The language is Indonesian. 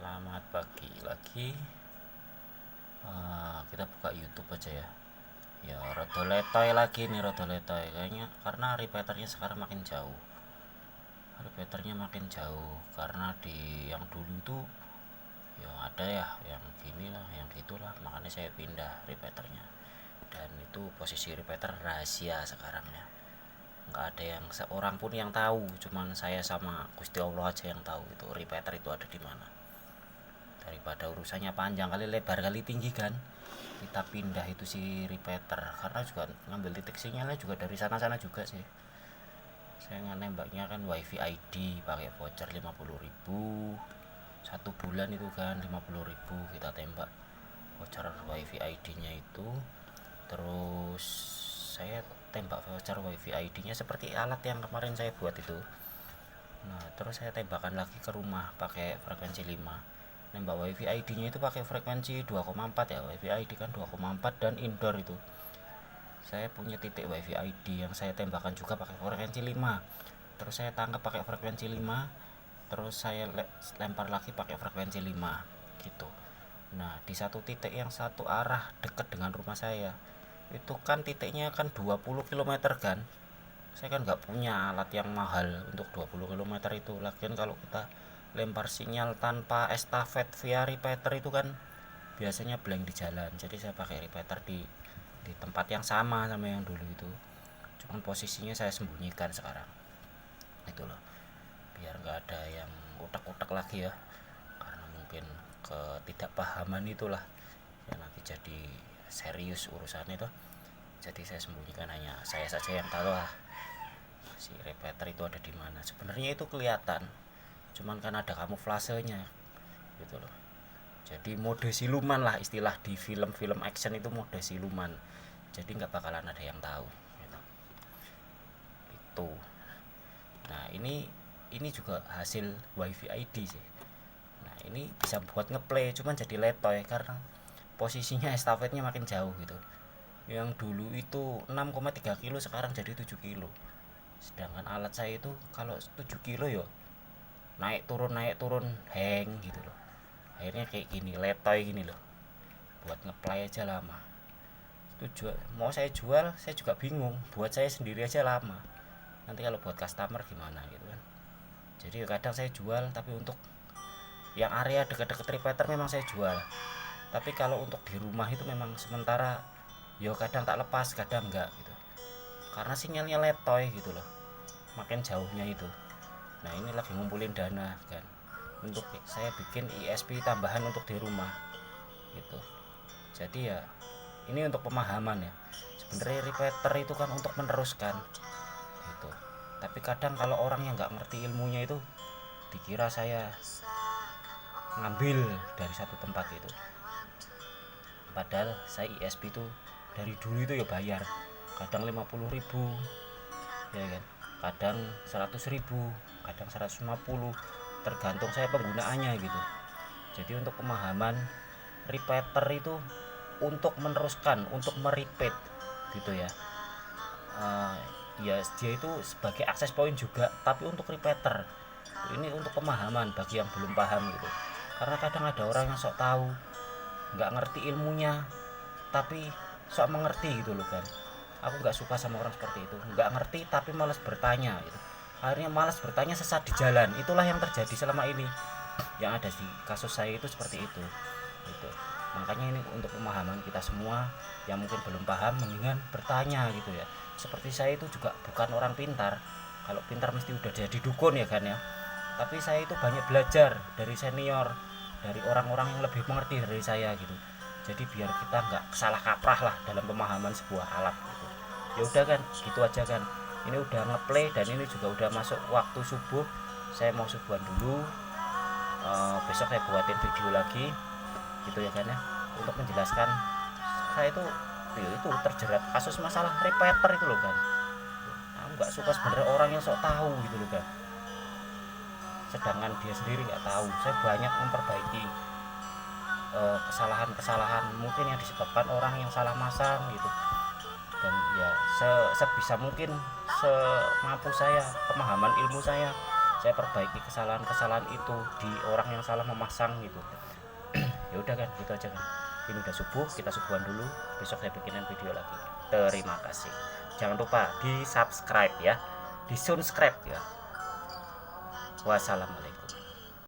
Selamat pagi lagi. Kita buka YouTube aja ya. Ya, rada letoy lagi nih, rada letoy kayaknya karena repeaternya sekarang makin jauh. Repeaternya makin jauh karena di yang dulu tuh ya ada ya yang gini lah, yang gitulah, makanya saya pindah repeaternya. Dan itu posisi repeater rahasia sekarang ya. Nggak ada yang seorang pun yang tahu, cuman saya sama Gusti Allah aja yang tahu itu repeater itu ada di mana. Daripada urusannya panjang kali, lebar kali, tinggi kan, kita pindah itu si repeater, karena juga ngambil titik sinyalnya juga dari sana-sana juga sih. Saya nembaknya kan wifi ID pakai voucher 50.000 satu bulan itu kan, 50.000 kita tembak voucher wifi ID nya itu. Terus saya tembak voucher wifi ID nya seperti alat yang kemarin saya buat itu. Nah, terus saya tembakan lagi ke rumah pakai frekuensi 5. Nembak wifi ID nya itu pakai frekuensi 2,4 ya, wifi ID kan 2,4 dan indoor itu. Saya punya titik wifi ID yang saya tembakan juga pakai frekuensi 5. Terus saya tangkap pakai frekuensi 5. Terus saya lempar lagi pakai frekuensi 5 gitu. Nah, di satu titik yang satu arah dekat dengan rumah saya, itu kan titiknya kan 20 km kan. Saya kan nggak punya alat yang mahal untuk 20 km itu. Lagian kalau kita lempar sinyal tanpa estafet via repeater itu kan biasanya blank di jalan. Jadi saya pakai repeater di tempat yang sama sama yang dulu itu. Cuman posisinya saya sembunyikan sekarang. Itu loh. Biar nggak ada yang utak-utak lagi ya. Karena mungkin ketidakpahaman itulah yang nanti jadi serius urusan itu. Jadi saya sembunyikan, hanya saya saja yang tahu lah si repeater itu ada di mana. Sebenarnya itu kelihatan, cuman kan ada kamuflasenya gitu loh. Jadi mode siluman lah, istilah di film-film action itu mode siluman. Jadi nggak bakalan ada yang tahu gitu. Itu. Nah, ini juga hasil wifi ID sih. Nah, ini bisa buat ngeplay, cuman jadi letoy karena posisinya estafetnya makin jauh gitu. Yang dulu itu 6,3 kilo sekarang jadi 7 kilo. Sedangkan alat saya itu kalau 7 kilo ya naik turun hang gitu loh. Akhirnya kayak gini, letoy gini loh. Buat ngeplay aja lama. Tujuan mau saya jual, saya juga bingung. Buat saya sendiri aja lama. Nanti kalau buat customer gimana gitu kan. Jadi kadang saya jual, tapi untuk yang area dekat-dekat repeater memang saya jual. Tapi kalau untuk di rumah itu memang sementara yo kadang tak lepas, kadang enggak gitu. Karena sinyalnya letoy gitu loh. Makin jauhnya itu. Nah, ini lagi ngumpulin dana kan untuk saya bikin ISP tambahan untuk di rumah gitu. Jadi ya ini untuk pemahaman ya. Sebenarnya repeater itu kan untuk meneruskan gitu. Tapi kadang kalau orang yang nggak ngerti ilmunya itu dikira saya ngambil dari satu tempat itu. Padahal saya ISP itu dari dulu itu ya bayar. Kadang 50.000 ya kan. Kadang 100.000, kadang 150, tergantung saya penggunaannya gitu. Jadi untuk pemahaman, repeater itu untuk meneruskan, untuk merepeat gitu ya. Ya dia itu sebagai akses point juga, tapi untuk repeater ini untuk pemahaman bagi yang belum paham gitu. Karena kadang ada orang yang sok tahu, nggak ngerti ilmunya, tapi sok mengerti gitu loh kan. Aku nggak suka sama orang seperti itu, nggak ngerti tapi malas bertanya gitu. Akhirnya malas bertanya, sesat di jalan. Itulah yang terjadi selama ini. Yang ada di kasus saya itu seperti itu gitu. Makanya ini untuk pemahaman kita semua yang mungkin belum paham, mendingan bertanya gitu ya. Seperti saya itu juga bukan orang pintar. Kalau pintar mesti udah jadi dukun ya kan ya. Tapi saya itu banyak belajar dari senior, dari orang-orang yang lebih mengerti dari saya gitu. Jadi biar kita nggak salah kaprah lah dalam pemahaman sebuah alat gitu. Ya udah kan, gitu aja kan. Ini udah ngeplay dan ini juga udah masuk waktu subuh. Saya mau subuhan dulu. Besok saya buatin video lagi gitu ya kan ya, untuk menjelaskan saya itu ya itu terjerat kasus masalah repeater itu loh kan. Aku nggak suka sebenarnya orang yang sok tahu gitu loh kan, sedangkan dia sendiri nggak tahu. Saya banyak memperbaiki kesalahan-kesalahan mungkin yang disebabkan orang yang salah masang gitu. Dan ya sebisa mungkin semampu saya, pemahaman ilmu saya saya perbaiki kesalahan-kesalahan itu di orang yang salah memasang gitu. Ya udah kan, gitu aja kan. Ini udah subuh, kita subuhan dulu, besok saya bikinin video lagi. Terima kasih. Jangan lupa di subscribe ya, di subscribe ya. Wassalamualaikum.